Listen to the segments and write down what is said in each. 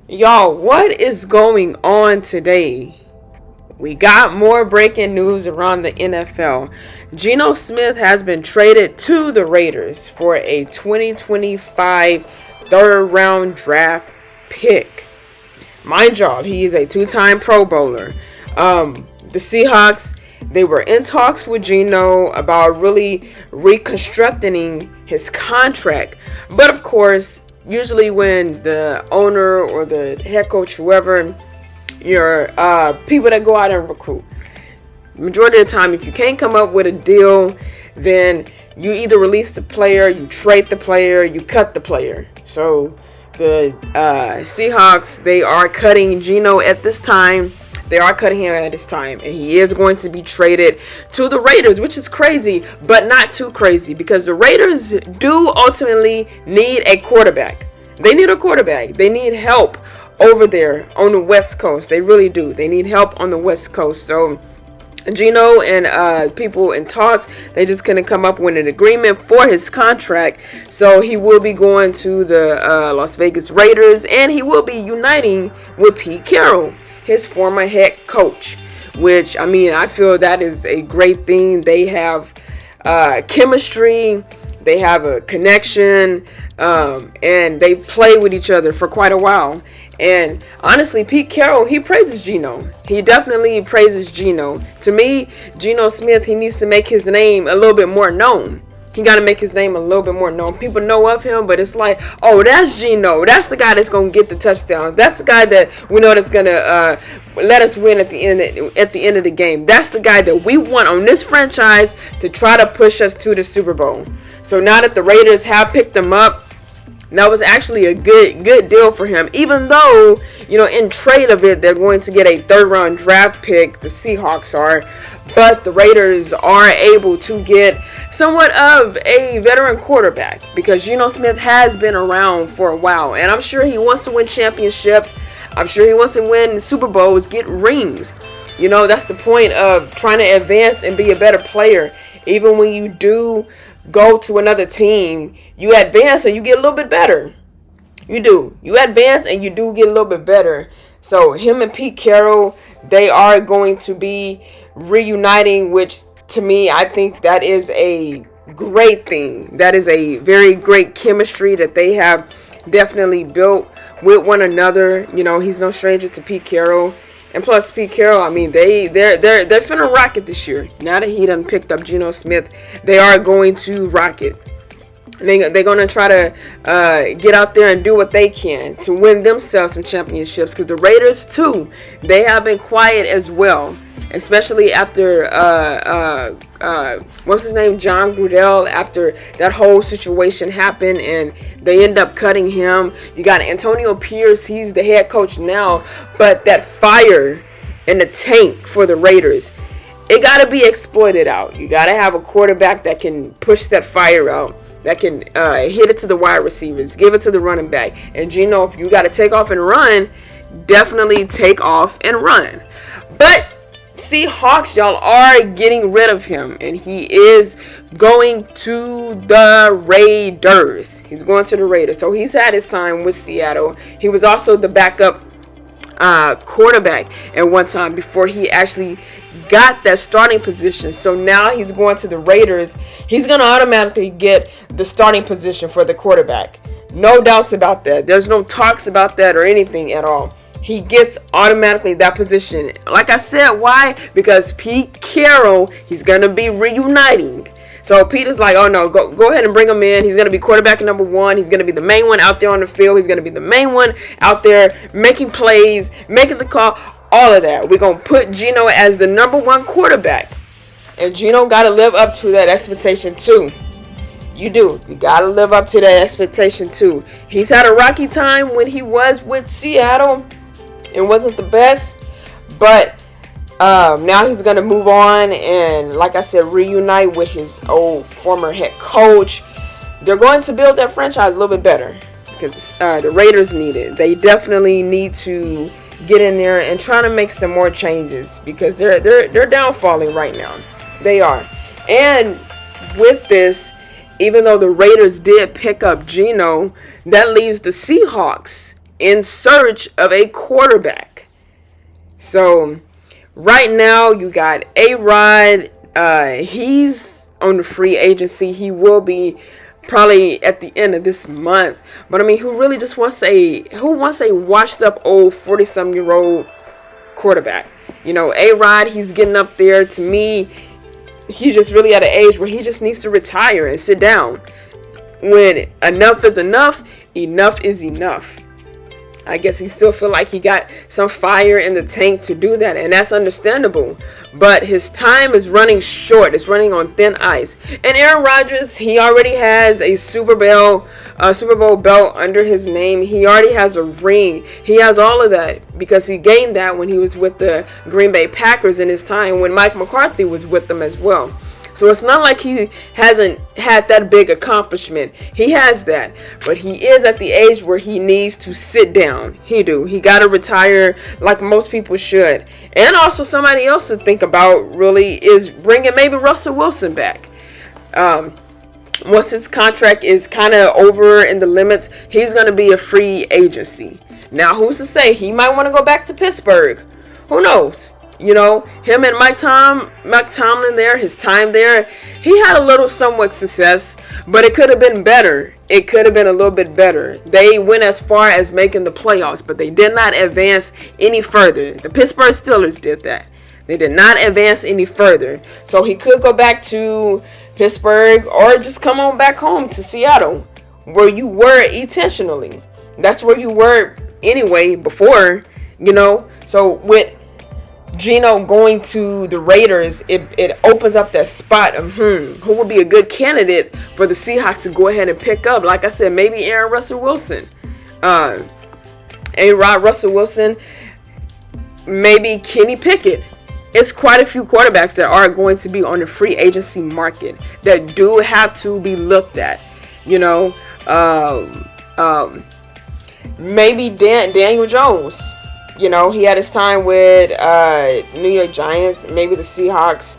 Y'all, what is going on today? We got more breaking news around the NFL. Geno Smith has been traded to the Raiders for a 2025 third round draft pick. Mind y'all, he is a two-time Pro Bowler. The Seahawks, they were in talks with Geno about really reconstructing his contract. But of course, usually when the owner or the head coach, whoever, your people that go out and recruit, majority of the time, if you can't come up with a deal, then you either release the player, you trade the player, you cut the player. So the Seahawks, they are cutting Geno at this time. They are cutting him at this time, and he is going to be traded to the Raiders, which is crazy, but not too crazy, because the Raiders do ultimately need a quarterback. They need a quarterback. They need help over there on the West Coast. They really do. They need help on the West Coast. So Geno and people in talks, they just couldn't come up with an agreement for his contract. So he will be going to the Las Vegas Raiders, and he will be uniting with Pete Carroll, his former head coach, which, I mean, I feel that is a great thing. They have chemistry, they have a connection, and they play with each other for quite a while. And honestly, Pete Carroll, he praises Geno. He definitely praises Geno. To me, Geno Smith, he needs to make his name a little bit more known. He got to make his name a little bit more known. People know of him, but it's like, oh, that's Geno. That's the guy that's going to get the touchdown. That's the guy that we know that's going to let us win at the end of the game. That's the guy that we want on this franchise to try to push us to the Super Bowl. So now that the Raiders have picked him up, that was actually a good deal for him. Even though, in trade of it, they're going to get a third round draft pick. The Seahawks are. But the Raiders are able to get somewhat of a veteran quarterback, because Geno Smith has been around for a while. And I'm sure he wants to win championships. I'm sure he wants to win Super Bowls, get rings. That's the point of trying to advance and be a better player. Even when you do go to another team, you advance and you get a little bit better. You do. You advance and you do get a little bit better. So him and Pete Carroll, they are going to be reuniting, which to me, I think that is a great thing. That is a very great chemistry that they have definitely built with one another. He's no stranger to Pete Carroll. And plus, Pete Carroll, I mean, they're finna rock it this year. Now that he done picked up Geno Smith, they are going to rock it. They're going to try to get out there and do what they can to win themselves some championships. Because the Raiders, too, they have been quiet as well. Especially after, what's his name, John Grudel, after that whole situation happened and they end up cutting him. You got Antonio Pierce, he's the head coach now. But that fire in the tank for the Raiders, it got to be exploited out. You got to have a quarterback that can push that fire out, that can hit it to the wide receivers, give it to the running back. And Geno, if you got to take off and run, definitely take off and run. But Seahawks, y'all, are getting rid of him, and he is going to the Raiders. He's going to the Raiders. So he's had his time with Seattle. He was also the backup quarterback at one time before he actually got that starting position. So now he's going to the Raiders. He's going to automatically get the starting position for the quarterback. No doubts about that. There's no talks about that or anything at all. He gets automatically that position. Like I said, why? Because Pete Carroll, he's going to be reuniting. So Peter's like, oh no, go ahead and bring him in. He's going to be quarterback number one. He's going to be the main one out there on the field. He's going to be the main one out there making plays, making the call, all of that. We're going to put Geno as the number one quarterback. And Geno got to live up to that expectation too. You do. You got to live up to that expectation too. He's had a rocky time when he was with Seattle. It wasn't the best, but now he's going to move on and, like I said, reunite with his old former head coach. They're going to build that franchise a little bit better because the Raiders need it. They definitely need to get in there and try to make some more changes because they're downfalling right now. They are. And with this, even though the Raiders did pick up Geno, that leaves the Seahawks in search of a quarterback. So right now you got A-Rod. He's on the free agency. He will be probably at the end of this month. But I mean, who wants a washed up old 40-some-year-old quarterback? You know, A-Rod, he's getting up there. To me, he's just really at an age where he just needs to retire and sit down. When enough is enough, enough is enough. I guess he still feel like he got some fire in the tank to do that, and that's understandable. But his time is running short. It's running on thin ice. And Aaron Rodgers, he already has a Super Bowl belt under his name. He already has a ring. He has all of that because he gained that when he was with the Green Bay Packers in his time when Mike McCarthy was with them as well. So it's not like he hasn't had that big accomplishment. He has that. But he is at the age where he needs to sit down. He got to retire like most people should. And also somebody else to think about really is bringing maybe Russell Wilson back. Once his contract is kind of over in the limits, he's going to be a free agency. Now, who's to say? He might want to go back to Pittsburgh. Who knows? You know, him and Mike Tomlin there, his time there, he had a little somewhat success, but it could have been better. It could have been a little bit better. They went as far as making the playoffs, but they did not advance any further. The Pittsburgh Steelers did that. They did not advance any further. So he could go back to Pittsburgh or just come on back home to Seattle, where you were intentionally. That's where you were anyway before, you know. So with Geno going to the Raiders, it opens up that spot of who would be a good candidate for the Seahawks to go ahead and pick up. Like I said, maybe Russell Wilson, A-Rod, Russell Wilson, maybe Kenny Pickett. It's quite a few quarterbacks that are going to be on the free agency market that do have to be looked at. You know, maybe Daniel Jones. You know, he had his time with New York Giants, maybe the Seahawks.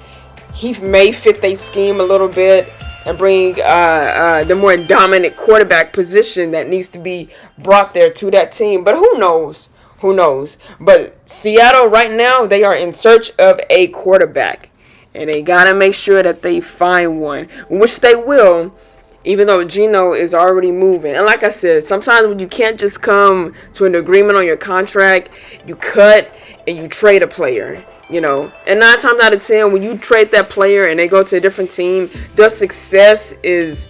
He may fit their scheme a little bit and bring the more dominant quarterback position that needs to be brought there to that team. But who knows? Who knows? But Seattle right now, they are in search of a quarterback. And they got to make sure that they find one, which they will. Even though Geno is already moving. And like I said, sometimes when you can't just come to an agreement on your contract, you cut and you trade a player, you know. And 9 times out of 10, when you trade that player and they go to a different team, their success is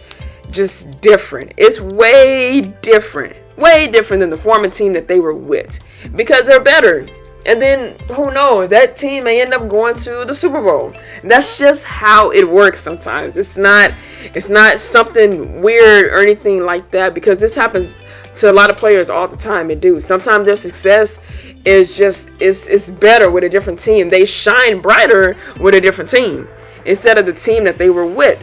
just different. It's way different than the former team that they were with because they're better. And then, who knows, that team may end up going to the Super Bowl. That's just how it works sometimes. It's not something weird or anything like that because this happens to a lot of players all the time. It do. Sometimes their success is just, it's better with a different team. They shine brighter with a different team instead of the team that they were with.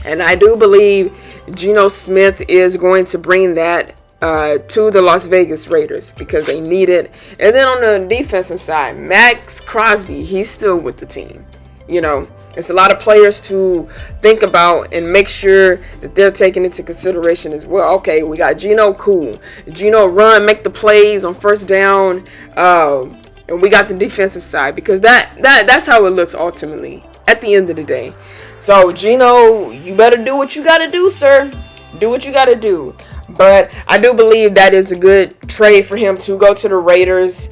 And I do believe Geno Smith is going to bring that to the Las Vegas Raiders because they need it. And then on the defensive side, Max Crosby, he's still with the team. You know, it's a lot of players to think about and make sure that they're taken into consideration as well. Okay, we got Geno, cool. Geno run, make the plays on first down. And we got the defensive side because that's how it looks ultimately at the end of the day. So Geno, you better do what you got to do, sir. Do what you got to do. But I do believe that is a good trade for him to go to the Raiders,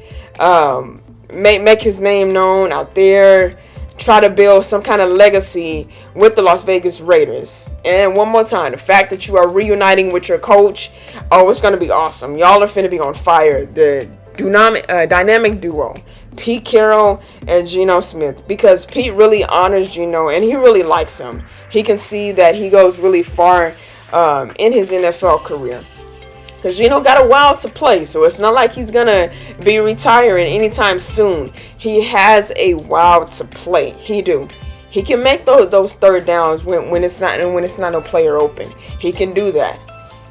make his name known out there, try to build some kind of legacy with the Las Vegas Raiders. And one more time, the fact that you are reuniting with your coach, it's going to be awesome. Y'all are finna be on fire. The dynamic duo, Pete Carroll and Geno Smith, because Pete really honors Geno and he really likes him. He can see that he goes really far in his NFL career. Because Geno got a while to play, so it's not like he's going to be retiring anytime soon. He has a while to play. He do. He can make those third downs when it's not no player open. He can do that.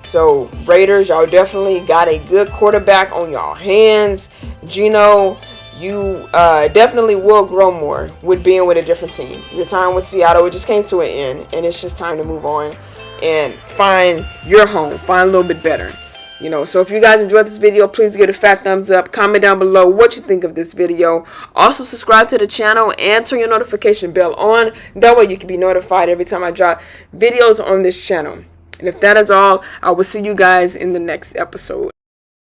So Raiders, y'all definitely got a good quarterback on y'all hands. Geno, you definitely will grow more with being with a different team. Your time with Seattle, it just came to an end, and it's just time to move on and find your home, find a little bit better. So if you guys enjoyed this video, please give it a fat thumbs up. Comment down below what you think of this video. Also subscribe to the channel and turn your notification bell on. That way you can be notified every time I drop videos on this channel. And if that is all, I will see you guys in the next episode.